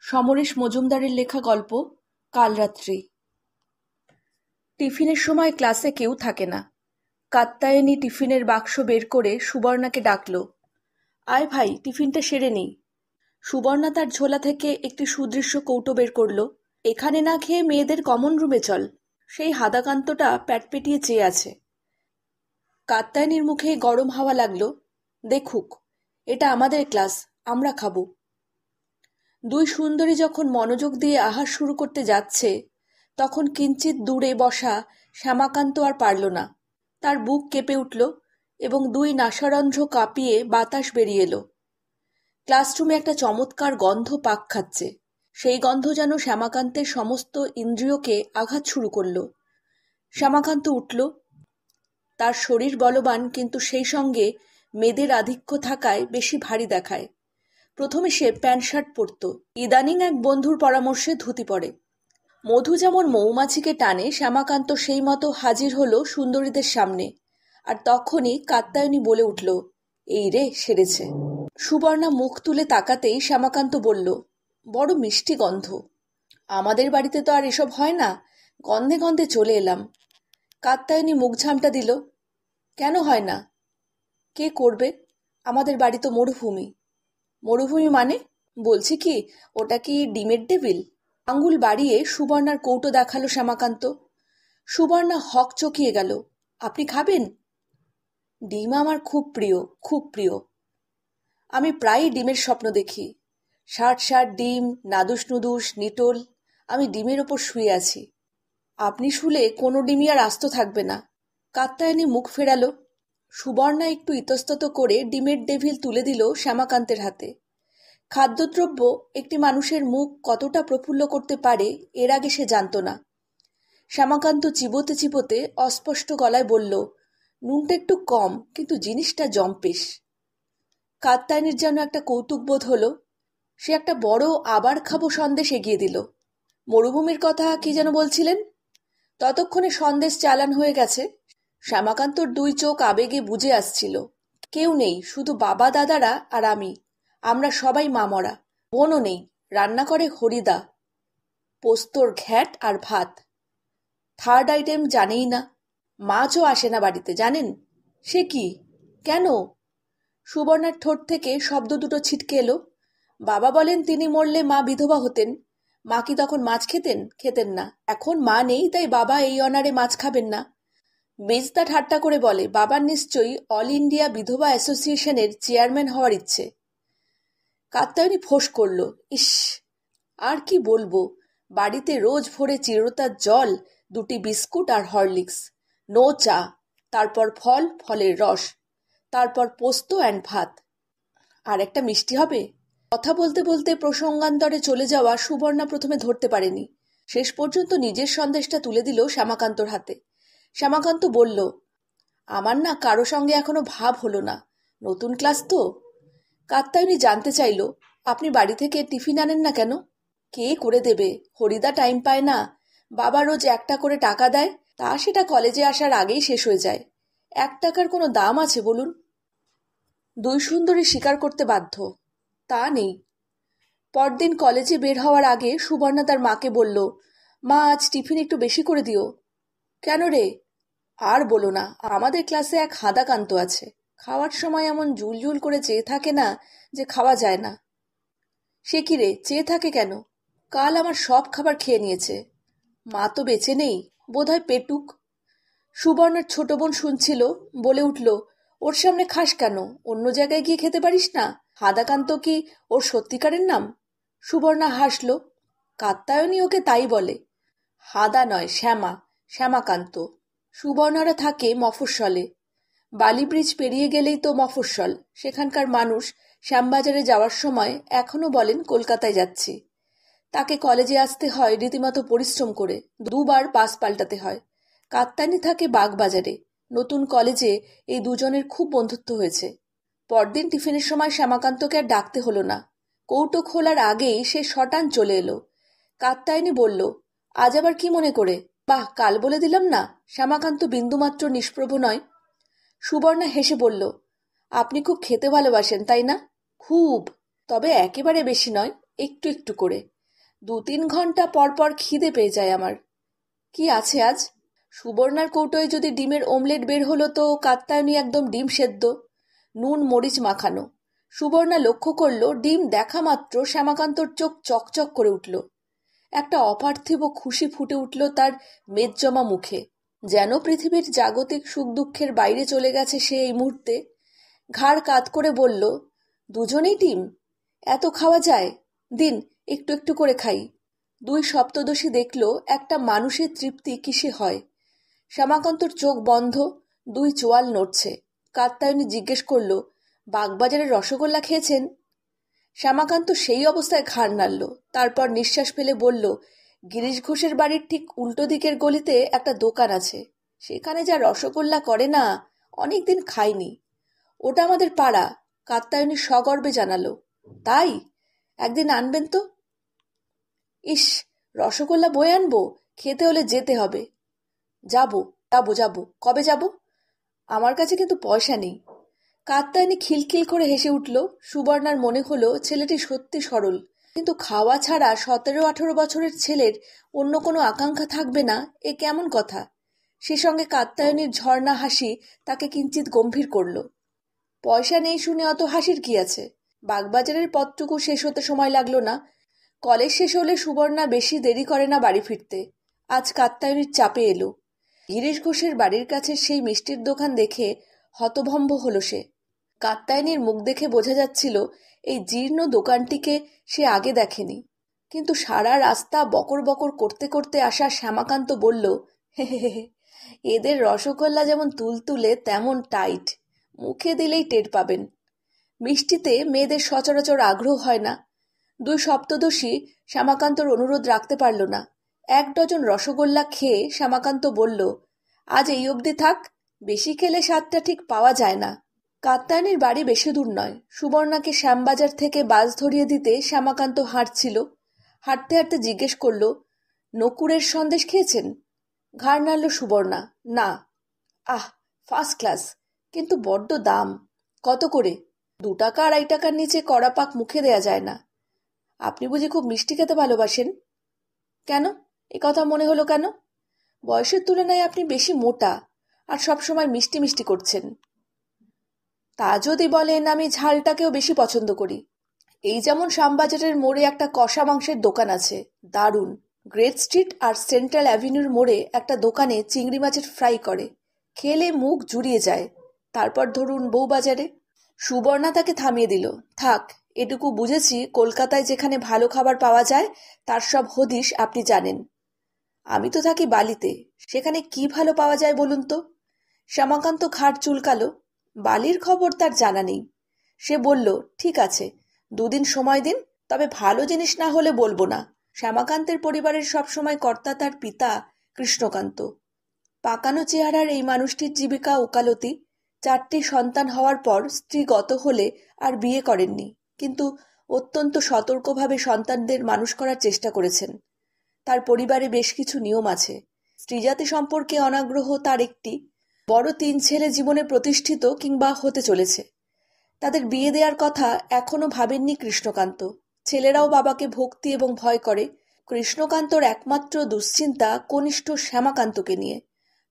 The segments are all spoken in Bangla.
সমরেশ মজুমদারের লেখা গল্প কালরাত্রি। টিফিনের সময় ক্লাসে কেউ থাকে না। কাত্যায়নী টিফিনের বাক্স বের করে সুবর্ণাকে ডাকল। আয় ভাই, টিফিনটা সেরে নেই। সুবর্ণা তার ঝোলা থেকে একটি সুদৃশ্য কৌটো বের করল। এখানে না খেয়ে মেয়েদের কমন রুমে চল। সেই হাদাকান্তটা প্যাটপেটিয়ে চেয়ে আছে। কাত্যায়নীর মুখে গরম হাওয়া লাগলো। দেখুক, এটা আমাদের ক্লাস, আমরা খাবো। দুই সুন্দরী যখন মনোযোগ দিয়ে আহার শুরু করতে যাচ্ছে, তখন কিঞ্চিত দূরে বসা শ্যামাকান্ত আর পারল না। তার বুক কেঁপে উঠল এবং দুই নাসারন্ধ্র কাঁপিয়ে বাতাস বেরিয়ে এলো। ক্লাসরুমে একটা চমৎকার গন্ধ পাক খাচ্ছে। সেই গন্ধ যেন শ্যামাকান্তের সমস্ত ইন্দ্রিয়কে আঘাত শুরু করল। শ্যামাকান্ত উঠল। তার শরীর বলবান, কিন্তু সেই সঙ্গে মেয়েদের আধিক্য থাকায় বেশি ভারী দেখায়। প্রথমে সে প্যান্ট শার্ট পরত, ইদানিং এক বন্ধুর পরামর্শে ধুতি পরে। মধু যেমন মৌমাছিকে টানে, শ্যামাকান্ত সেই মতো হাজির হলো সুন্দরীদের সামনে। আর তখনই কাত্যায়নী বলে উঠল, এই রে, সেরেছে। সুবর্ণা মুখ তুলে তাকাতেই শ্যামাকান্ত বলল, বড় মিষ্টি গন্ধ। আমাদের বাড়িতে তো আর এসব হয় না, গন্ধে গন্ধে চলে এলাম। কাত্যায়নী মুখ ঝামটা দিল। কেন হয় না? কে করবে? আমাদের বাড়ি তো মরুভূমি। মরুভূমি মানে? বলছি কি, ওটা কি ডিমের টেবিল? আঙ্গুল বাড়িয়ে সুবর্ণার কৌটো দেখালো শ্যামাকান্ত। সুবর্ণা হক চকিয়ে গেল। আপনি খাবেন? ডিম আমার খুব প্রিয়, খুব প্রিয়। আমি প্রায়ই ডিমের স্বপ্ন দেখি। ষাট ষাট ডিম, নাদুস নুদুস, নিটোল। আমি ডিমের ওপর শুয়ে আছি। আপনি শুলে কোনো ডিমই আর আস্ত থাকবে না। কাত্যায়নী মুখ ফেরালো। সুবর্ণা একটু ইতস্তত করে ডিমের ডেভিল তুলে দিল শ্যামাকান্তের হাতে। খাদ্যদ্রব্য একটি মানুষের মুখ কতটা প্রফুল্ল করতে পারে এর আগে সে জানত না। শ্যামাকান্ত চিবোতে চিবোতে অস্পষ্ট গলায় বলল, নুনটা একটু কম, কিন্তু জিনিসটা জম্পেশ। কাত্যায়নীর যেন একটা কৌতুক বোধ হলো। সে একটা বড় আবার খাবো সন্দেশ এগিয়ে দিল। মরুভূমির কথা কি যেন বলছিলেন? ততক্ষণে সন্দেশ চালান হয়ে গেছে। শ্যামাকান্তর দুই চোখ আবেগে বুজে আসছিল। কেউ নেই, শুধু বাবা দাদারা আর আমি। আমরা সবাই মামরা। বোনও নেই। রান্না করে হরিদা। পোস্তর ঘ্যাট আর ভাত। থার্ড আইটেম জানেই না। মাছও আসে না বাড়িতে, জানেন? সে কি? কেন? সুবর্ণার ঠোঁট থেকে শব্দ দুটো ছিটকে এলো। বাবা বলেন তিনি মরলে মা বিধবা হতেন। মা কি তখন মাছ খেতেন? খেতেন না। এখন মা নেই, তাই বাবা এই অনারে মাছ খাবেন না। মেজদা ঠাট্টা করে বলে, বাবার নিশ্চয়ই অল ইন্ডিয়া বিধবা অ্যাসোসিয়েশনের চেয়ারম্যান হওয়ার ইচ্ছে। কাত্যায়নী ফোঁস করল, ইস! আর কি বলবো, বাড়িতে রোজ ভোরে চিরতার জল, দুটি বিস্কুট আর হরলিক্স, নো চা, তারপর ফল, ফলের রস, তারপর পোস্ত অ্যান্ড ভাত। আর একটা মিষ্টি হবে? কথা বলতে বলতে প্রসঙ্গান্তরে চলে যাওয়া সুবর্ণা প্রথমে ধরতে পারেনি। শেষ পর্যন্ত নিজের সন্দেশটা তুলে দিল শ্যামাকান্তর হাতে। শ্যামাকান্ত বলল, আমার না কারো সঙ্গে এখনো ভাব হলো না। নতুন ক্লাস তো। কাত্যায়নী জানতে চাইল, আপনি বাড়ি থেকে টিফিন আনেন না কেন? কে করে দেবে? হরিদা টাইম পায় না। বাবা রোজ 1 করে টাকা দেয়, তা সেটা কলেজে আসার আগেই শেষ হয়ে যায়। 1 কোনো দাম আছে বলুন? দুই সুন্দরী স্বীকার করতে বাধ্য, তা নেই। পরদিন কলেজে বের হওয়ার আগে সুবর্ণা তার মাকে বলল, মা, আজ টিফিন একটু বেশি করে দিও। কেন রে? আর বলো না, আমাদের ক্লাসে এক হাদাকান্ত আছে। খাওয়ার সময় এমন জুলজুল করে চেয়ে থাকে না যে খাওয়া যায় না। সে কি রে, চেয়ে থাকে কেন? কাল আমার সব খাবার খেয়ে নিয়েছে। মা তো বেঁচে নেই, বোধহয় পেটুক। সুবর্ণার ছোট বোন শুনছিল, বলে উঠল, ওর সামনে খাস কেন? অন্য জায়গায় গিয়ে খেতে পারিস না? হাদাকান্ত কি ওর সত্যিকারের নাম? সুবর্ণা হাসল। কাত্যায়নী ওকে তাই বলে। হাদা নয়, শ্যামা, শ্যামাকান্ত। সুবর্ণারা থাকে মফস্বলে। বালি ব্রিজ পেরিয়ে গেলেই তো মফস্বল। সেখানকার মানুষ শ্যামবাজারে যাওয়ার সময় এখনো বলেন কলকাতায় যাচ্ছি। তাকে কলেজে আসতে হয় রীতিমতো পরিশ্রম করে, 2বার পাস পাল্টাতে হয়। কাত্যায়নী থাকে বাগবাজারে। নতুন কলেজে এই দুজনের খুব বন্ধুত্ব হয়েছে। পরদিন টিফিনের সময় শ্যামাকান্তকে আর ডাকতে হলো না। কৌটো খোলার আগেই সে শটান চলে এলো। কাত্যায়নী বলল, আজ আবার কি মনে করে? বাহ, কাল বলে দিলাম না। শ্যামাকান্ত বিন্দুমাত্র নিষ্প্রভ নয়। সুবর্ণা হেসে বলল, আপনি খুব খেতে ভালোবাসেন, তাই না? খুব। তবে একেবারে বেশি নয়, একটু একটু করে। 2-3 ঘন্টা পর পর খিদে পেয়ে যায় আমার। কি আছে আজ? সুবর্ণার কৌটোয় যদি ডিমের অমলেট বের হলো তো কাত্যায়নী একদম ডিম সেদ্ধ, নুন মরিচ মাখানো। সুবর্ণা লক্ষ্য করল ডিম দেখা মাত্র শ্যামাকান্তর চোখ চকচক করে উঠল। একটা অপার্থিব খুশি ফুটে উঠল তার মেদজমা মুখে, যেন পৃথিবীর জাগতিক সুখ দুঃখের বাইরে চলে গেছে সে এই মুহূর্তে। ঘাড় কাত করে বলল, দুজনেই ডিম? এত খাওয়া যায়? দিন, একটু একটু করে খাই। 2 সপ্তদশী দেখল একটা মানুষের তৃপ্তি কিসে হয়। শ্যামাকান্তর চোখ বন্ধ, 2 চোয়াল নড়ছে। কাত্যায়নী জিজ্ঞেস করল, বাগবাজারের রসগোল্লা খেয়েছেন? শ্যামাকান্ত সেই অবস্থায় ঘাড় নাড়ল, তারপর নিঃশ্বাস ফেলে বলল, গিরিশ ঘোষের বাড়ির ঠিক উল্টো দিকের গলিতে একটা দোকান আছে, সেখানে যা রসগোল্লা করে না, অনেকদিন খাইনি। ওটা আমাদের পাড়া। কাত্যায়নী সগর্বে জানালো। তাই? একদিন আনবেন তো। ইস, রসগোল্লা বয়ে আনবো? খেতে হলে যেতে হবে। যাবো যাবো যাবো, কবে যাব? আমার কাছে কিন্তু পয়সা নেই। কাত্যায়নী খিলখিল করে হেসে উঠল। সুবর্ণার মনে হলো ছেলেটি সত্যি সরল, কিন্তু খাওয়া ছাড়া 17-18 বছরের ছেলের অন্য কোনো আকাঙ্ক্ষা থাকবে না, এ কেমন কথা? সে সঙ্গে কাত্যায়নীর ঝর্ণা হাসি তাকে কিঞ্চিত গম্ভীর করল। পয়সা নেই শুনে অত হাসির কি আছে? বাগবাজারের পথটুকু শেষ হতে সময় লাগলো না। কলেজ শেষ হলে সুবর্ণা বেশি দেরি করে না বাড়ি ফিরতে। আজ কাত্যায়নীর চাপে এলো। গিরিশ ঘোষের বাড়ির কাছে সেই মিষ্টির দোকান দেখে হতভম্ব হলো সে। কাত্যায়নীর মুখ দেখে বোঝা যাচ্ছিল এই জীর্ণ দোকানটিকে সে আগে দেখেনি। কিন্তু সারা রাস্তা বকর বকর করতে করতে আসা শ্যামাকান্ত বলল, হে হে হে, এদের রসগোল্লা যেমন তুলতুলে তেমন টাইট, মুখে দিলেই টের পাবেন। মিষ্টিতে মেয়েদের সচরাচর আগ্রহ হয় না। 2 সপ্তদশী শ্যামাকান্তর অনুরোধ রাখতে পারল না। 1 ডজন রসগোল্লা খেয়ে শ্যামাকান্ত বলল, আজ এই অবধি থাক, বেশি খেলে স্বাদটা ঠিক পাওয়া যায় না। কাত্যায়নীর বাড়ি বেশি দূর নয়। সুবর্ণাকে শ্যামবাজার থেকে বাস ধরিয়ে দিতে শ্যামাকান্ত হাঁটছিল। হাঁটতে হাঁটতে জিজ্ঞেস করল, নকুরের সন্দেশ খেয়েছেন? ঘাড় নাড়ল সুবর্ণা। না। আহ, ফার্স্ট ক্লাস, কিন্তু বড্ড দাম। কত করে? 2 টাকা 2.5 টাকার নিচে কড়া পাক মুখে দেয়া যায় না। আপনি বুঝি খুব মিষ্টি খেতে ভালোবাসেন? কেন, এ কথা মনে হলো কেন? বয়সের তুলনায় আপনি বেশি মোটা, আর সবসময় মিষ্টি মিষ্টি করছেন। তা যদি বলেন, আমি ঝালটাকেও বেশি পছন্দ করি। এই যেমন শ্যামবাজারের মোড়ে একটা কষা মাংসের দোকান আছে, দারুণ। গ্রেট স্ট্রিট আর সেন্ট্রাল অ্যাভিনিউর মোড়ে একটা দোকানে চিংড়ি মাছের ফ্রাই করে, খেলে মুখ জুড়িয়ে যায়। তারপর ধরুন বউবাজারে। সুবর্ণা তাকে থামিয়ে দিল। থাক, এটুকু বুঝেছি কলকাতায় যেখানে ভালো খাবার পাওয়া যায় তার সব হদিশ আপনি জানেন। আমি তো থাকি বালিতে, সেখানে কি ভালো পাওয়া যায় বলুন তো? শ্যামাকান্ত ঘাড় চুলকালো। বালির খবর তার জানা নেই। সে বলল, ঠিক আছে, 2 দিন সময় দিন, তবে ভালো জিনিস না হলে বলবো না। শ্যামাকান্তের পরিবারের সবসময় কর্তা তার পিতা কৃষ্ণকান্ত। পাকানো চেহারার এই মানুষটির জীবিকা ওকালতি। 4টি সন্তান হওয়ার পর স্ত্রী গত হলে আর বিয়ে করেননি, কিন্তু অত্যন্ত সতর্কভাবে সন্তানদের মানুষ করার চেষ্টা করেছেন। তার পরিবারে বেশ কিছু নিয়ম আছে। স্ত্রীজাতি সম্পর্কে অনাগ্রহ তার একটি। বড় 3 ছেলে জীবনে প্রতিষ্ঠিত কিংবা হতে চলেছে। তাদের বিয়ে দেওয়ার কথা এখনো ভাবেননি কৃষ্ণকান্ত। ছেলেরাও বাবাকে ভক্তি এবং ভয় করে। কৃষ্ণকান্তর একমাত্র দুশ্চিন্তা কনিষ্ঠ শ্যামাকান্তকে নিয়ে।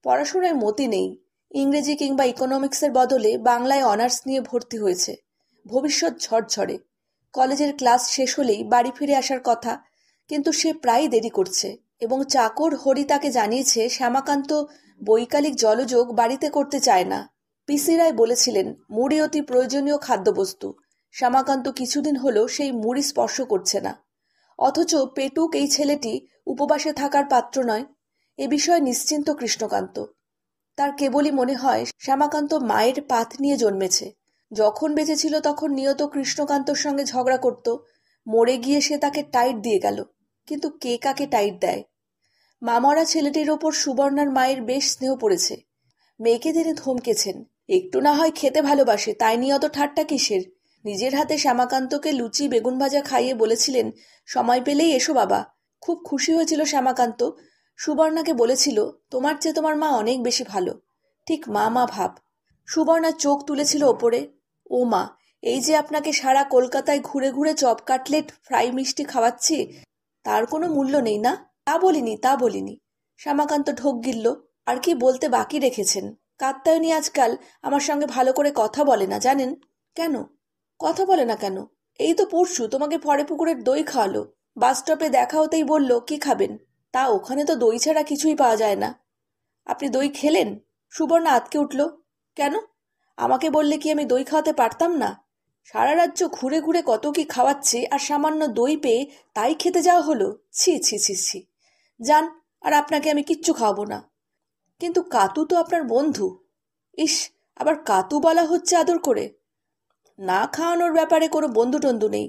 পড়াশোনায় মতি নেই। ইংরেজি কিংবা ইকোনমিক্সের বদলে বাংলায় অনার্স নিয়ে ভর্তি হয়েছে। ভবিষ্যৎ ঝরঝরে। কলেজের ক্লাস শেষ হলেই বাড়ি ফিরে আসার কথা, কিন্তু সে প্রায় দেরি করছে, এবং চাকর হরি তাকে জানিয়েছে শ্যামাকান্ত বৈকালিক জলযোগ বাড়িতে করতে চায় না। পিসি রায় বলেছিলেন মুড়ি অতি প্রয়োজনীয় খাদ্যবস্তু। শ্যামাকান্ত কিছুদিন হলো সেই মুড়ি স্পর্শ করছে না। অথচ পেটুক এই ছেলেটি উপবাসে থাকার পাত্র নয়, এ বিষয়ে নিশ্চিন্ত কৃষ্ণকান্ত। তার কেবলই মনে হয় শ্যামাকান্ত মায়ের পাত নিয়ে জন্মেছে। যখন বেঁচে ছিল তখন নিয়ত কৃষ্ণকান্তর সঙ্গে ঝগড়া করত। মরে গিয়ে সে তাকে টাইট দিয়ে গেল, কিন্তু কে কাকে টাইট দেয়? মামরা ছেলেটির ওপর সুবর্ণার মায়ের বেশ স্নেহ পড়েছে। মেয়েকে তিনি ধমকেছেন, একটু না হয় খেতে ভালোবাসে, তাই নিয়ে অত ঠাট্টা কিসের? নিজের হাতে শ্যামাকান্তকে লুচি বেগুন ভাজা খাইয়ে বলেছিলেন, সময় পেলেই এসো বাবা। খুব খুশি হয়েছিল শ্যামাকান্ত। সুবর্ণাকে বলেছিল, তোমার চেয়ে তোমার মা অনেক বেশি ভালো। ঠিক মা মা ভাব। সুবর্ণা চোখ তুলেছিল ওপরে। ও মা, এই যে আপনাকে সারা কলকাতায় ঘুরে ঘুরে চপ কাটলেট ফ্রাই মিষ্টি খাওয়াচ্ছি, তার কোনো মূল্য নেই না? তা বলিনি। শ্যামাকান্ত ঢোক গিলল। আর কি বলতে বাকি রেখেছেন? কাত্যায়নী আজকাল আমার সঙ্গে ভালো করে কথা বলে না, জানেন? কেন কথা বলে না কেন? এই তো পরশু তোমাকে ফরে পুকুরের দই খাওয়ালো। বাস স্টপে দেখা হতেই বলল, কি খাবেন? তা ওখানে তো দই ছাড়া কিছুই পাওয়া যায় না। আপনি দই খেলেন? সুবর্ণা আঁতকে উঠল। কেন? আমাকে বললে কি আমি দই খাওয়াতে পারতাম না? সারা রাজ্য ঘুরে ঘুরে কত কি খাওয়াচ্ছে, আর সামান্য দই পেয়ে তাই খেতে যাওয়া হলো? ছি ছি ছি ছি। যান, আর আপনাকে আমি কিচ্ছু খাওয়াবো না। কিন্তু কাতু তো আপনার বন্ধু। ইস, আবার কাতু বলা হচ্ছে আদর করে। না খাওয়ানোর ব্যাপারে কোনো বন্ধু টন্ধু নেই।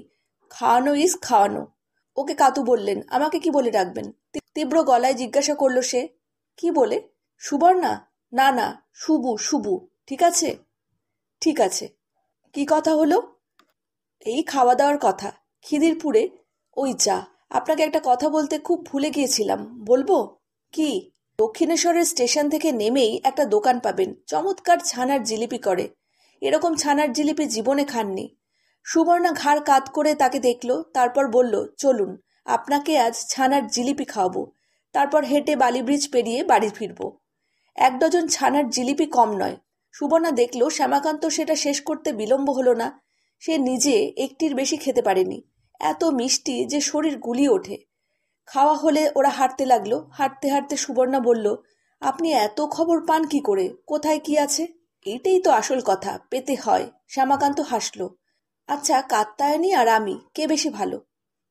খাওয়ানো ইস খাওয়ানো। ওকে কাতু বললেন, আমাকে কি বলে রাখবেন? তীব্র গলায় জিজ্ঞাসা করল সে। কি বলে? সুবর্ণা? না না, শুভু শুভু। ঠিক আছে? ঠিক আছে। কি কথা হলো? এই খাওয়া দাওয়ার কথা। খিদিরপুরে। ওই যা, আপনাকে একটা কথা বলতে খুব ভুলে গিয়েছিলাম। বলবো? কি? দক্ষিণেশ্বরের স্টেশন থেকে নেমেই একটা দোকান পাবেন, চমৎকার ছানার জিলিপি করে। এরকম ছানার জিলিপি জীবনে খাননি। সুবর্ণা ঘাড় কাত করে তাকে দেখল, তারপর বলল, চলুন, আপনাকে আজ ছানার জিলিপি খাওয়াবো। তারপর হেঁটে বালি ব্রিজ পেরিয়ে বাড়ি ফিরব। 1 ডজন ছানার জিলিপি কম নয়। সুবর্ণা দেখল শ্যামাকান্ত সেটা শেষ করতে বিলম্ব হলো না। সে নিজে একটির বেশি খেতে পারেনি। এত মিষ্টি যে শরীর গুলিয়ে ওঠে। খাওয়া হলে ওরা হাঁটতে লাগলো। হাঁটতে হাঁটতে সুবর্ণা বলল, আপনি এত খবর পান কি করে? কোথায় কি আছে? এইটাই তো আসল কথা, পেতে হয়। শ্যামাকান্ত হাসল। আচ্ছা, কাত্যায়নী আর আমি কে বেশি ভালো?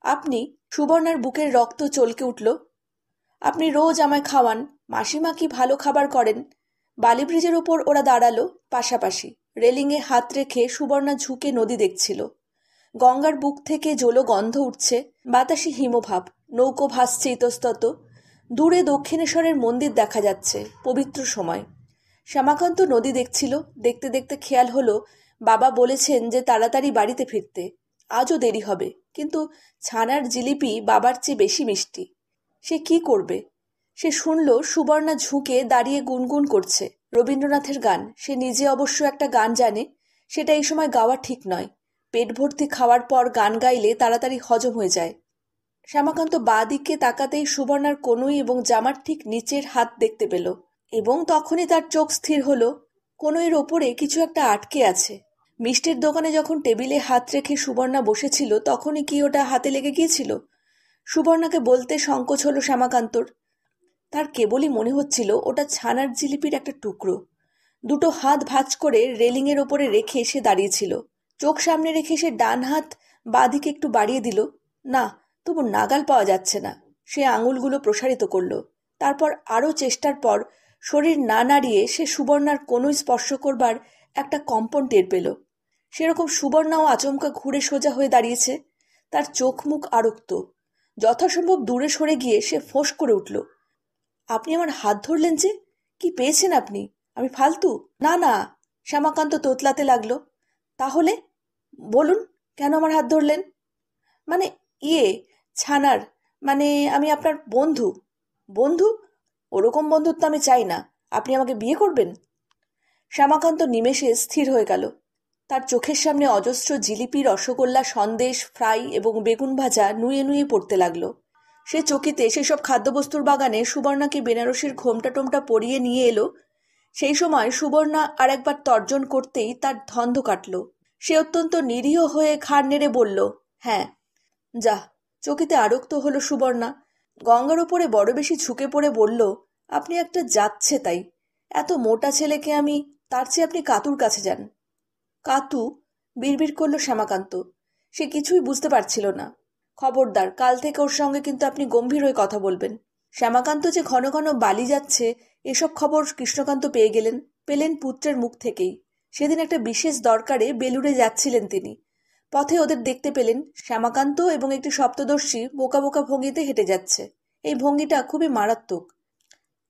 আপনি। সুবর্ণার বুকের রক্ত চলকে উঠল। আপনি রোজ আমায় খাওয়ান। মাসিমা কি ভালো খাবার করেন। বালি ব্রিজের ওপর ওরা দাঁড়ালো পাশাপাশি। রেলিংয়ে হাত রেখে সুবর্ণা ঝুঁকে নদী দেখছিল। গঙ্গার বুক থেকে জলো গন্ধ উঠছে, বাতাসি হিমভাব। নৌকো ভাসছে ইতস্তত। দূরে দক্ষিণেশ্বরের মন্দির দেখা যাচ্ছে, পবিত্র সময়। শ্যামাকান্ত নদী দেখছিল। দেখতে দেখতে খেয়াল হলো, বাবা বলেছেন যে তাড়াতাড়ি বাড়িতে ফিরতে। আজও দেরি হবে, কিন্তু ছানার জিলিপি বাবার চেয়ে বেশি মিষ্টি। সে কি করবে? সে শুনল সুবর্ণা ঝুঁকে দাঁড়িয়ে গুনগুন করছে রবীন্দ্রনাথের গান। সে নিজে অবশ্য একটা গান জানে। সেটা এই সময় গাওয়া ঠিক নয়। পেট ভর্তি খাওয়ার পর গান গাইলে তাড়াতাড়ি হজম হয়ে যায়। শ্যামাকান্ত বাঁ দিকে তাকাতেই সুবর্ণার কনুই এবং জামার ঠিক নিচের হাত দেখতে পেল, এবং তখনই তার চোখ স্থির হলো। কনুইয়ের ওপরে কিছু একটা আটকে আছে। মিষ্টির দোকানে যখন টেবিলে হাত রেখে সুবর্ণা বসেছিল, তখনই কি ওটা হাতে লেগে গিয়েছিল? সুবর্ণাকে বলতে সংকোচ হলো শ্যামাকান্তর। তার কেবলই মনে হচ্ছিল ওটা ছানার জিলিপির একটা টুকরো। দুটো হাত ভাঁজ করে রেলিংয়ের ওপরে রেখে সে দাঁড়িয়েছিল। চোখ সামনে রেখে সে ডান হাত বাঁ দিকে একটু বাড়িয়ে দিল। না, তবু নাগাল পাওয়া যাচ্ছে না। সে আঙুলগুলো প্রসারিত করল। তারপর আরও চেষ্টার পর শরীর না নাড়িয়ে সে সুবর্ণার কনুই স্পর্শ করবার একটা কম্পন টের পেল। সেরকম সুবর্ণাও আচমকা ঘুরে সোজা হয়ে দাঁড়িয়েছে। তার চোখ মুখ আরক্ত। যথাসম্ভব দূরে সরে গিয়ে সে ফোঁস করে উঠল, আপনি আমার হাত ধরলেন যে? কি পেয়েছেন আপনি? আমি ফালতু? না না। শ্যামাকান্ত তোতলাতে লাগলো। তাহলে বলুন, কেন আমার হাত ধরলেন? মানে ইয়ে, ছানার, মানে আমি আপনার বন্ধু। বন্ধু? ওরকম বন্ধুত্ব আমি চাই না। আপনি আমাকে বিয়ে করবেন? শ্যামাকান্ত নিমেষে স্থির হয়ে গেল। তার চোখের সামনে অজস্র জিলিপি, রসগোল্লা, সন্দেশ, ফ্রাই এবং বেগুন ভাজা নুয়ে নুয়ে পড়তে লাগলো। সে চকিতে সেসব খাদ্যবস্তুর বাগানে সুবর্ণাকে বেনারসির ঘোমটা টোমটা পরিয়ে নিয়ে এলো। সেই সময় সুবর্ণা আর একবার তর্জন করতেই তার ধন্ধ কাটল। সে অত্যন্ত নিরীহ হয়ে ঘাড় নেড়ে বলল, হ্যাঁ। যা। চকিতে আরক্ত হলো সুবর্ণা। গঙ্গার উপরে বড় বেশি ঝুঁকে পড়ে বলল, আপনি একটা যাচ্ছে তাই। এত মোটা ছেলেকে আমি, তার চেয়ে আপনি কাতুর কাছে যান। কাতু? বিড়বিড় করল শ্যামাকান্ত। সে কিছুই বুঝতে পারছিল না। খবরদার, কাল থেকে ওর সঙ্গে কিন্তু আপনি গম্ভীর হয়ে কথা বলবেন। শ্যামাকান্ত যে ঘন ঘন বালি যাচ্ছে, এসব খবর কৃষ্ণকান্ত পেলেন পুত্রের মুখ থেকেই। সেদিন একটা বিশেষ দরকারে বেলুড়ে যাচ্ছিলেন তিনি। পথে ওদের দেখতে পেলেন, শ্যামাকান্ত এবং একটি সপ্তদর্শী বোকা বোকা ভঙ্গিতে হেঁটে যাচ্ছে। এই ভঙ্গিটা খুবই মারাত্মক।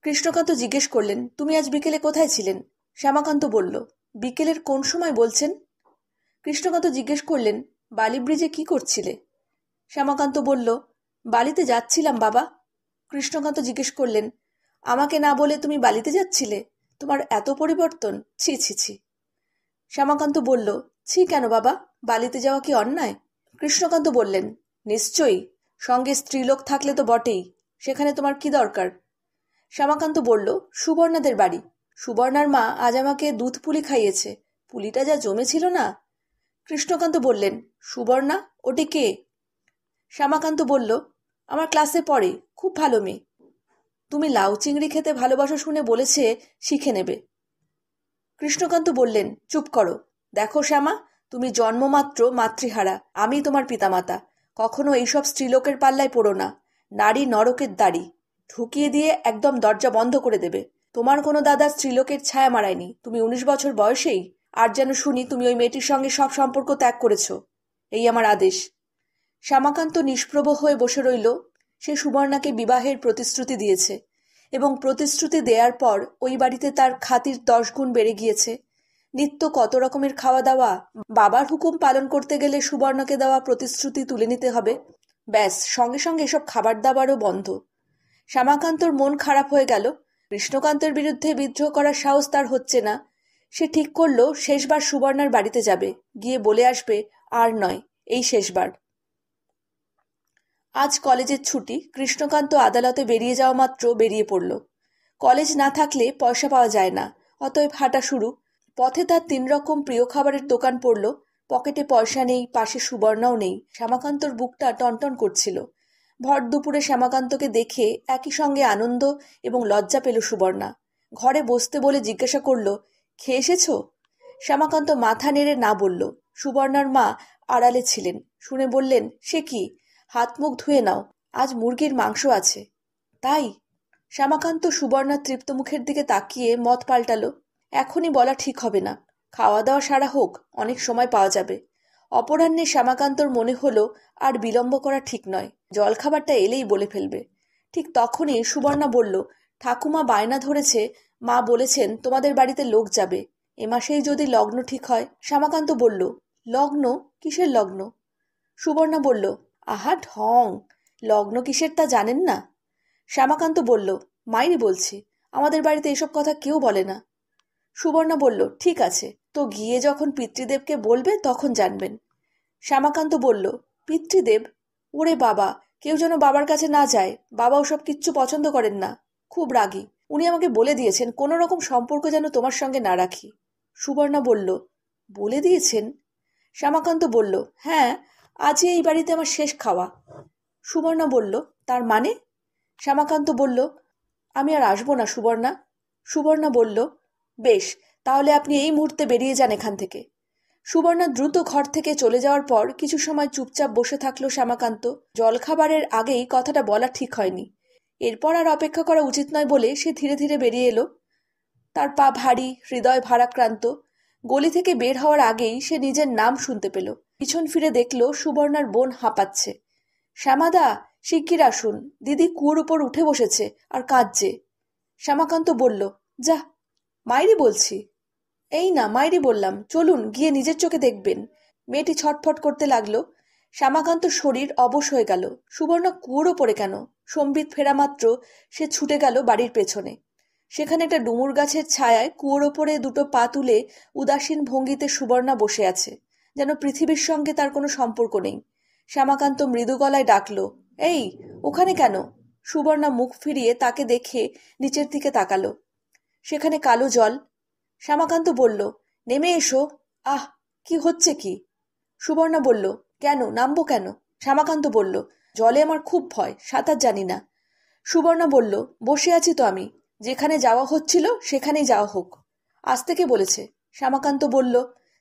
কৃষ্ণকান্ত জিজ্ঞেস করলেন, তুমি আজ বিকেলে কোথায় ছিলেন? শ্যামাকান্ত বলল, বিকেলের কোন সময় বলছেন? কৃষ্ণকান্ত জিজ্ঞেস করলেন, বালি ব্রিজে কি করছিলে? শ্যামাকান্ত বলল, বালিতে যাচ্ছিলাম বাবা। কৃষ্ণকান্ত জিজ্ঞেস করলেন, আমাকে না বলে তুমি বালিতে যাচ্ছিলে? তোমার এত পরিবর্তন! ছি ছি ছি। শ্যামাকান্ত বলল, ছি কেন বাবা, বালিতে যাওয়া কি অন্যায়? কৃষ্ণকান্ত বললেন, নিশ্চয়ই, সঙ্গে স্ত্রীলোক থাকলে তো বটেই, সেখানে তোমার কি দরকার? শ্যামাকান্ত বলল, সুবর্ণাদের বাড়ি। সুবর্ণার মা আজ আমাকে দুধ পুলি খাইয়েছে, পুলিটা যা জমেছিল না। কৃষ্ণকান্ত বললেন, সুবর্ণা, ওটি কে? শ্যামাকান্ত বলল, আমার ক্লাসে পড়ে, খুব ভালো মেয়ে। তুমি লাউ চিংড়ি খেতে ভালোবাসো শুনে বলেছে শিখে নেবে। কৃষ্ণকান্ত বললেন, চুপ করো। দেখো শ্যামা, তুমি জন্মমাত্র মাতৃহারা, আমি তোমার পিতামাতা। কখনো এইসব স্ত্রীলোকের পাল্লায় পড়ো না। নারী নরকের দাড়ি ঢুকিয়ে দিয়ে একদম দরজা বন্ধ করে দেবে। তোমার কোনো দাদা স্ত্রীলোকের ছায়া মারায়নি, তুমি 19 বছর বয়সেই আর যেন শুনি তুমি ওই মেয়েটির সঙ্গে সব সম্পর্ক ত্যাগ করেছ। এই আমার আদেশ। শ্যামাকান্ত নিষ্প্রভ হয়ে বসে রইল। সে সুবর্ণাকে বিবাহের প্রতিশ্রুতি দিয়েছে এবং প্রতিশ্রুতি দেওয়ার পর ওই বাড়িতে তার খাতির 10 গুণ বেড়ে গিয়েছে। নিত্য কত রকমের খাওয়া দাওয়া, বাবার হুকুম পালন করতে গেলে সুবর্ণকে দেওয়া প্রতিশ্রুতি তুলে নিতে হবে। ব্যাস, সঙ্গে সঙ্গে এসব খাবার দাবারও বন্ধ। শ্যামাকান্তর মন খারাপ হয়ে গেল। কৃষ্ণকান্তের বিরুদ্ধে বিদ্রোহ করার সাহস তার হচ্ছে না। সে ঠিক করল শেষবার সুবর্ণার বাড়িতে যাবে, গিয়ে বলে আসবে, আর নয়, এই শেষবার। আজ কলেজের ছুটি। কৃষ্ণকান্ত আদালতে বেরিয়ে যাওয়া মাত্র বেরিয়ে পড়ল। কলেজ না থাকলে পয়সা পাওয়া যায় না, অতএব হাঁটা শুরু। পথে তার 3 রকম প্রিয় খাবারের দোকান পড়ল। পকেটে পয়সা নেই, পাশে সুবর্ণাও নেই। শ্যামাকান্তর বুকটা টনটন করছিল। ভর দুপুরে শ্যামাকান্তকে দেখে একই সঙ্গে আনন্দ এবং লজ্জা পেল সুবর্ণা। ঘরে বসতে বলে জিজ্ঞাসা করল, খেয়ে এসেছ? শ্যামাকান্ত মাথা নেড়ে না বলল। সুবর্ণার মা আড়ালে ছিলেন, শুনে বললেন, সে কি, হাত মুখ ধুয়ে নাও, আজ মুরগির মাংস আছে। তাই? শ্যামাকান্ত সুবর্ণার তৃপ্ত মুখের দিকে তাকিয়ে মত পাল্টালো। এখনই বলা ঠিক হবে না, খাওয়া দাওয়া সারা হোক, অনেক সময় পাওয়া যাবে। অপরাহ্নে শ্যামাকান্তর মনে হলো আর বিলম্ব করা ঠিক নয়, জলখাবারটা এলেই বলে ফেলবে। ঠিক তখনই সুবর্ণা বলল, ঠাকুমা বায়না ধরেছে, মা বলেছেন তোমাদের বাড়িতে লোক যাবে, এ মাসেই যদি লগ্ন ঠিক হয়। শ্যামাকান্ত বলল, লগ্ন? কিসের লগ্ন? সুবর্ণা বলল, আহা ঢং, লগ্ন কিসের তা জানেন না? শ্যামাকান্ত বলল, মাইরি বলছি, আমাদের বাড়িতে এসব কথা কেউ বলে না। সুবর্ণা বলল, ঠিক আছে, তো গিয়ে যখন পিতৃদেবকে বলবে তখন জানবেন। শ্যামাকান্ত বলল, পিতৃদেব? ওরে বাবা, কেউ যেন বাবার কাছে না যায়, বাবা ওসব কিচ্ছু পছন্দ করেন না, খুব রাগী। উনি আমাকে বলে দিয়েছেন কোনো রকম সম্পর্ক যেন তোমার সঙ্গে না রাখি। সুবর্ণা বলল, বলে দিয়েছেন? শ্যামাকান্ত বলল, হ্যাঁ, আজই এই বাড়িতে আমার শেষ খাওয়া। সুবর্ণা বলল, তার মানে? শ্যামাকান্ত বলল, আমি আর আসবো না সুবর্ণা। সুবর্ণা বলল, বেশ, তাহলে আপনি এই মুহূর্তে বেরিয়ে যান এখান থেকে। সুবর্ণা দ্রুত ঘর থেকে চলে যাওয়ার পর কিছু সময় চুপচাপ বসে থাকলো শ্যামাকান্ত। জলখাবারের আগেই কথাটা বলা ঠিক হয়নি, এরপর আর অপেক্ষা করা উচিত নয় বলে সে ধীরে ধীরে বেরিয়ে এলো। তার পা ভারী, হৃদয় ভারাক্রান্ত। গলি থেকে বের হওয়ার আগেই সে নিজের নাম শুনতে পেল। পিছন ফিরে দেখল সুবর্ণার বোন হাঁপাচ্ছে। শ্যামাদা, শিগগির আসুন, দিদি কুয়োর উপর উঠে বসেছে আর কাঁদছে। শ্যামাকান্ত বলল, যা, মাইরি বলছি। এই না, মাইরি বললাম, চলুন গিয়ে নিজের চোখে দেখবেন। মেয়েটি ছটফট করতে লাগলো। শ্যামাকান্ত শরীর অবশ হয়ে গেল। সুবর্ণা কুয়োর ওপরে কেন? সম্বিত ফেরা মাত্র সে ছুটে গেল বাড়ির পেছনে। সেখানে একটা ডুমুর গাছের ছায়ায় কুয়োর ওপরে দুটো পা তুলে উদাসীন ভঙ্গিতে সুবর্ণা বসে আছে, যেন পৃথিবীর সঙ্গে তার কোনো সম্পর্ক নেই। শ্যামাকান্ত মৃদু গলায় ডাকল, এই, ওখানে কেন? সুবর্ণা মুখ ফিরিয়ে তাকে দেখে নিচের দিকে তাকালো। সেখানে কালো জল। শ্যামাকান্ত বলল, নেমে এসো। আহ, কি হচ্ছে কি? সুবর্ণা বলল, কেন, নামবো কেন? শ্যামাকান্ত বলল, জলে আমার খুব ভয়, সাঁতার জানি না। সুবর্ণা বলল, বসে আছি তো আমি, যেখানে যাওয়া হচ্ছিল সেখানেই যাওয়া হোক। আসতে কে বলেছে? শ্যামাকান্ত বলল,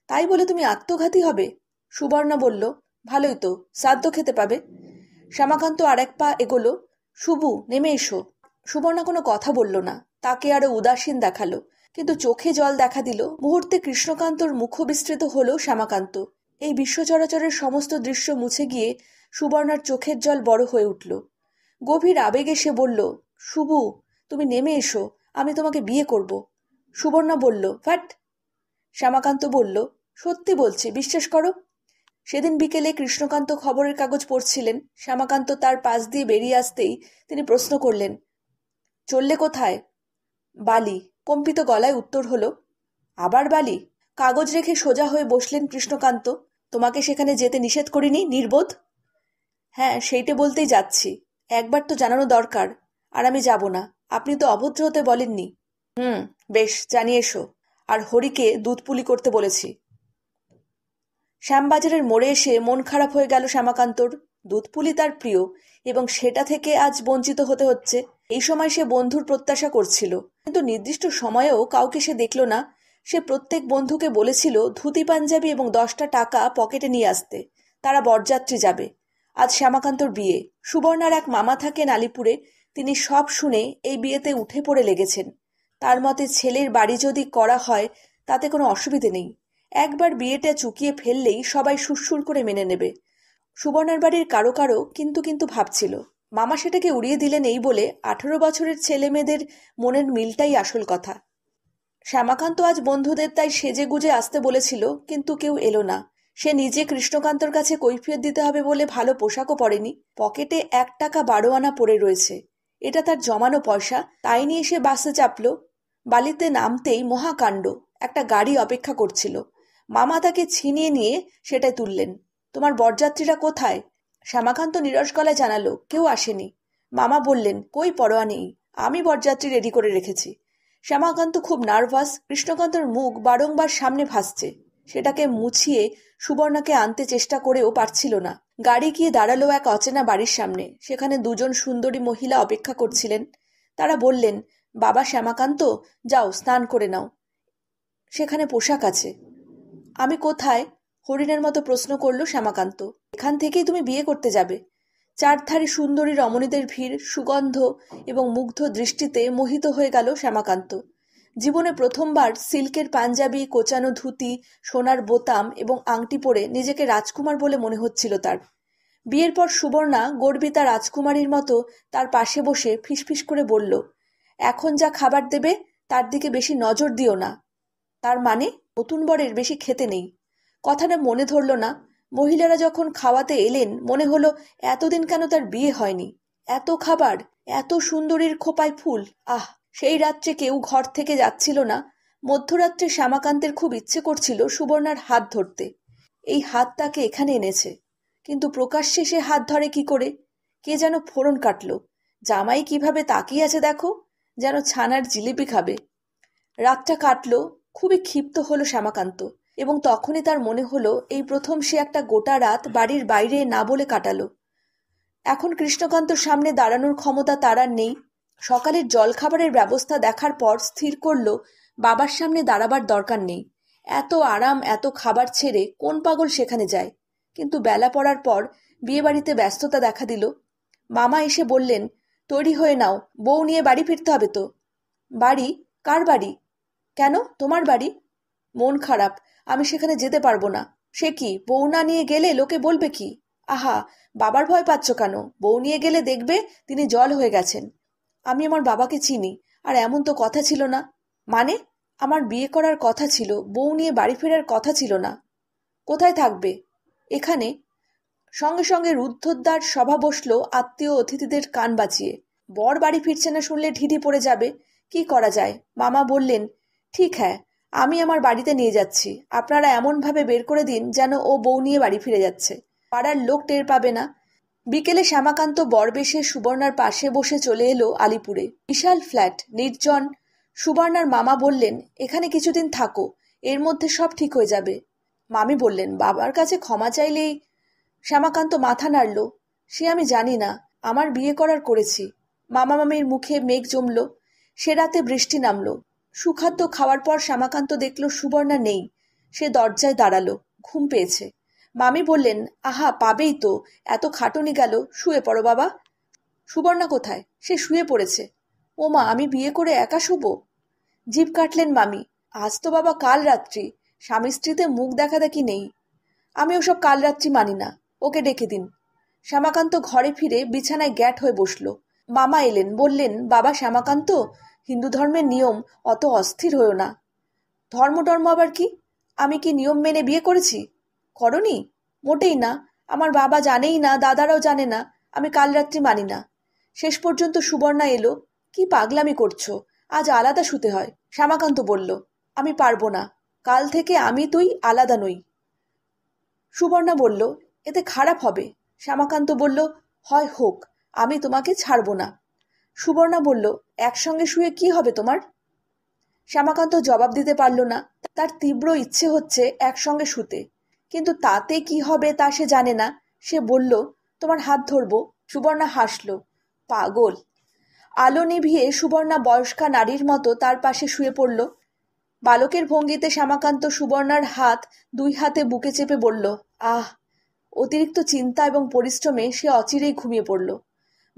তাই বলে তুমি আত্মঘাতী হবে? সুবর্ণা বলল, ভালোই তো, শ্রাদ্ধ খেতে পাবে। শ্যামাকান্ত আর এক পা এগোলো। সুবু, নেমে এসো। সুবর্ণা কোনো কথা বলল না, তাকে আরো উদাসীন দেখালো, কিন্তু চোখে জল দেখা দিল। মুহূর্তে কৃষ্ণকান্তর মুখ বিস্তৃত হলো শ্যামাকান্ত। এই বিশ্বচরাচরের সমস্ত দৃশ্য মুছে গিয়ে সুবর্ণার চোখের জল বড় হয়ে উঠল। গভীর আবেগে সে বলল, সুবু, তুমি নেমে এসো, আমি তোমাকে বিয়ে করব। সুবর্ণা বলল, ফ্যাট। শ্যামাকান্ত বলল, সত্যি বলছি, বিশ্বাস করো। সেদিন বিকেলে কৃষ্ণকান্ত খবরের কাগজ পড়ছিলেন। শ্যামাকান্ত তার পাশ দিয়ে বেরিয়ে আসতেই তিনি প্রশ্ন করলেন, চললে কোথায়? বালি। কম্পিত গলায় উত্তর হলো, আবার বালি? কাগজ রেখে সোজা হয়ে বসলেন কৃষ্ণকান্ত। তোমাকে সেখানে যেতে নিষেধ করিনি, নির্বোধ? হ্যাঁ, সেইটে বলতেই যাচ্ছি। একবার তো জানানো দরকার। আর আমি যাব না। আপনি তো অভদ্র হতে বলেননি। বেশ, জানিয়ে এসো। আর হরিকে দুধ পুলি করতে বলেছি। শ্যামবাজারের মোড়ে এসে মন খারাপ হয়ে গেল শ্যামাকান্তর। দুধপুলি তার প্রিয়, এবং সেটা থেকে আজ বঞ্চিত হতে হচ্ছে। এই সময় সে বন্ধুর প্রত্যাশা করছিল, কিন্তু নির্দিষ্ট সময়েও কাউকে সে দেখল না। সে প্রত্যেক বন্ধুকে বলেছিল ধুতি পাঞ্জাবি এবং 10টা টাকা পকেটে নিয়ে আসতে। তারা বরযাত্রী যাবে। আজ শ্যামাকান্তর বিয়ে। সুবর্ণার এক মামা থাকেন আলিপুরে। তিনি সব শুনে এই বিয়েতে উঠে পড়ে লেগেছেন। তার মতে ছেলের বাড়ি যদি করা হয় তাতে কোনো অসুবিধে নেই। একবার বিয়েটা চুকিয়ে ফেললেই সবাই সুরসুর করে মেনে নেবে। সুবর্ণার বাড়ির কারো কারো কিন্তু কিন্তু ভাবছিল। মামা সেটাকে উড়িয়ে দিলেন এই বলে 18 বছরের ছেলে মেয়েদের মনের মিলটাই আসল কথা। শ্যামাকান্ত আজ বন্ধুদের তাই সেজে গুজে আসতে বলেছিল, কিন্তু কেউ এলো না। সে নিজে কৃষ্ণকান্তর কাছে কৈফিয়ত দিতে হবে বলে ভালো পোশাকও পরেনি। পকেটে 1 টাকা 12 আনা পড়ে রয়েছে। এটা তার জমানো পয়সা। তাই নিয়ে সে বাসে চাপল। বালিতে নামতেই মহাকাণ্ড। একটা গাড়ি অপেক্ষা করছিল। মামা তাকে ছিনিয়ে নিয়ে সেটাই তুললেন। তোমার বরযাত্রীরা কোথায়? শ্যামাকান্ত নিরস গলায় জানালো, কেউ আসেনি। মামা বললেন, কই পরোয়া নেই, আমি বরযাত্রী রেডি করে রেখেছি। শ্যামাকান্ত খুব নার্ভাস। কৃষ্ণকান্তর মুখ বারংবার সামনে ভাসছে। সেটাকে মুছিয়ে সুবর্ণাকে আনতে চেষ্টা করেও পারছিল না। গাড়ি গিয়ে দাঁড়ালো এক অচেনা বাড়ির সামনে। সেখানে 2জন সুন্দরী মহিলা অপেক্ষা করছিলেন। তারা বললেন, বাবা শ্যামাকান্ত, যাও স্নান করে নাও, সেখানে পোশাক আছে। আমি কোথায়? হরিণের মতো প্রশ্ন করল শ্যামাকান্ত। এখান থেকেই তুমি বিয়ে করতে যাবে। চারধারে সুন্দরী রমণীদের ভিড়, সুগন্ধ এবং মুগ্ধ দৃষ্টিতে মোহিত হয়ে গেল শ্যামাকান্ত। জীবনে প্রথমবার সিল্কের পাঞ্জাবি, কোচানো ধুতি, সোনার বোতাম এবং আংটি পরে নিজেকে রাজকুমার বলে মনে হচ্ছিল তার। বিয়ের পর সুবর্ণা গর্বিতা রাজকুমারীর মতো তার পাশে বসে ফিসফিস করে বলল, এখন যা খাবার দেবে তার দিকে বেশি নজর দিও না। তার মানে নতুন বরের বেশি খেতে নেই। কথাটা মনে ধরল না। মহিলারা যখন খাওয়াতে এলেন মনে হলো এতদিন কেন তার বিয়ে হয়নি। এত খাবার, এত সুন্দরীর খোপায় ফুল। আহ! সেই রাত্রে কেউ ঘর থেকে যাচ্ছিল না। মধ্যরাত্রে শ্যামাকান্তের খুব ইচ্ছে করছিল সুবর্ণার হাত ধরতে। এই হাত তাকে এখানে এনেছে। কিন্তু প্রকাশ্যে সে হাত ধরে কি করে? কে যেন ফোড়ন কাটল। জামাই কিভাবে তাকিয়ে আছে দেখো, যেন ছানার জিলিপি খাবে। রাতটা কাটল। খুবই ক্ষিপ্ত হলো শ্যামাকান্ত, এবং তখনই তার মনে হলো এই প্রথম সে একটা গোটা রাত বাড়ির বাইরে না বলে কাটালো। এখন কৃষ্ণকান্তর সামনে দাঁড়ানোর ক্ষমতা তার আর নেই। সকালের জলখাবারের ব্যবস্থা দেখার পর স্থির করল বাবার সামনে দাঁড়াবার দরকার নেই। এত আরাম, এত খাবার ছেড়ে কোন পাগল সেখানে যায়? কিন্তু বেলা পড়ার পর বিয়েবাড়িতে ব্যস্ততা দেখা দিল। মামা এসে বললেন, তৈরি হয়ে নাও, বউ নিয়ে বাড়ি ফিরতে হবে তো। বাড়ি? কার বাড়ি? কেন, তোমার বাড়ি? মন খারাপ, আমি সেখানে যেতে পারবো না। সে কি, বউ না নিয়ে গেলে লোকে বলবে কি? আহা, বাবার ভয় পাচ্ছ কেন? বউ নিয়ে গেলে দেখবে তিনি জল হয়ে গেছেন। আমি আমার বাবাকে চিনি, আর এমন তো কথা ছিল না। মানে? আমার বিয়ে করার কথা ছিল, বউ নিয়ে বাড়ি ফেরার কথা ছিল না। কোথায় থাকবে? এখানে। সঙ্গে সঙ্গে রুদ্ধদ্বার সভা বসল আত্মীয় অতিথিদের কান বাঁচিয়ে। বর বাড়ি ফিরছে না শুনলে ঢিঢি পড়ে যাবে। কি করা যায়? মামা বললেন, ঠিক হ্যাঁ, আমি আমার বাড়িতে নিয়ে যাচ্ছি। আপনারা এমনভাবে বের করে দিন যেন ও বউ নিয়ে বাড়ি ফিরে যাচ্ছে। পাড়ার লোক টের পাবে না। বিকেলে শ্যামাকান্ত বরবেশে সুবর্ণার পাশে বসে চলে এলো আলিপুরে। বিশাল ফ্ল্যাট, নির্জন। সুবর্ণার মামা বললেন, এখানে কিছুদিন থাকো, এর মধ্যে সব ঠিক হয়ে যাবে। মামি বললেন, বাবার কাছে ক্ষমা চাইলেই। শ্যামাকান্ত মাথা নাড়ল। সে আমি জানি না, আমার বিয়ে করার করেছি। মামা মামির মুখে মেঘ জমল। সে রাতে বৃষ্টি নামল। সুখাদ্য খাওয়ার পর শ্যামাকান্ত দেখল সুবর্ণা নেই। সে দরজায় দাঁড়ালো। ঘুম পেয়েছে। মামি বললেন, আহা, পাবেই তো, এত খাটুনি গেল, শুয়ে পড়ো বাবা। সুবর্ণা কোথায়? সে শুয়ে পড়েছে। ও মা, আমি বিয়ে করে একা শুব? জিভ কাটলেন মামি। আজ তো বাবা কাল রাত্রি, স্বামী স্ত্রীতে মুখ দেখাদেখি নেই। আমি ওসব কাল রাত্রি মানি না, ওকে ডেকে দিন। শ্যামাকান্ত ঘরে ফিরে বিছানায় গ্যাট হয়ে বসল। মামা এলেন, বললেন, বাবা শ্যামাকান্ত, হিন্দু ধর্মের নিয়ম, অত অস্থির হয়েও না। ধর্ম আবার কি? আমি কি নিয়ম মেনে বিয়ে করেছি? করনি? মোটেই না। আমার বাবা জানেই না, দাদারাও জানে না আমি কাল রাত্রি মানি না। শেষ পর্যন্ত সুবর্ণা এলো। কি পাগলামি করছো, আজ আলাদা শুতে হয়। শ্যামাকান্ত বলল, আমি পারবো না। কাল থেকে আমি তুই আলাদা নই। সুবর্ণা বলল, এতে খারাপ হবে। শ্যামাকান্ত বলল, হয় হোক, আমি তোমাকে ছাড়ব না। সুবর্ণা বলল, একসঙ্গে শুয়ে কি হবে তোমার? শ্যামাকান্ত জবাব দিতে পারল না। তার তীব্র ইচ্ছে হচ্ছে একসঙ্গে শুতে, কিন্তু তাতে কি হবে তা সে জানে না। সে বলল, তোমার হাত ধরব। সুবর্ণা হাসল। পাগল। আলো নিভিয়ে সুবর্ণা বয়স্কা নারীর মতো তার পাশে শুয়ে পড়ল। বালকের ভঙ্গিতে শ্যামাকান্ত সুবর্ণার হাত দুই হাতে বুকে চেপে বলল, আহ। অতিরিক্ত চিন্তা এবং পরিশ্রমে সে অচিরেই ঘুমিয়ে পড়ল।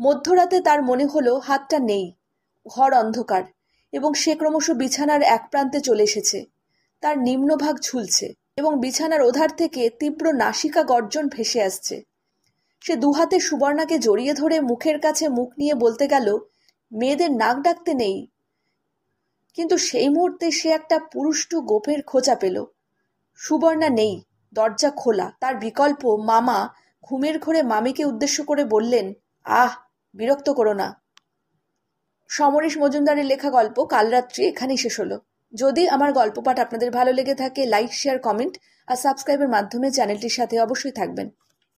মধ্যরাতে তার মনে হলো হাতটা নেই। ঘর অন্ধকার এবং সে ক্রমশ বিছানার এক প্রান্তে চলে এসেছে। তার নিম্নভাগ ঝুলছে এবং বিছানার ওধার থেকে তীব্র নাসিকা গর্জন ভেসে আসছে। সে দুহাতে সুবর্ণাকে জড়িয়ে ধরে মুখের কাছে মুখ নিয়ে বলতে গেল, মেয়েদের নাক ডাকতে নেই। কিন্তু সেই মুহূর্তে সে একটা পুরুষ্টু গোপের খোঁচা পেল। সুবর্ণা নেই, দরজা খোলা। তার বিকল্প মামা ঘুমের ঘোরে মামিকে উদ্দেশ্য করে বললেন, আহ, বিরক্ত করো না। সমরেশ মজুমদারের লেখা গল্প কালরাত্রি এখানেই শেষ হলো। যদি আমার গল্প পাঠ আপনাদের ভালো লেগে থাকে, লাইক, শেয়ার, কমেন্ট আর সাবস্ক্রাইবের মাধ্যমে চ্যানেলটির সাথে অবশ্যই থাকবেন।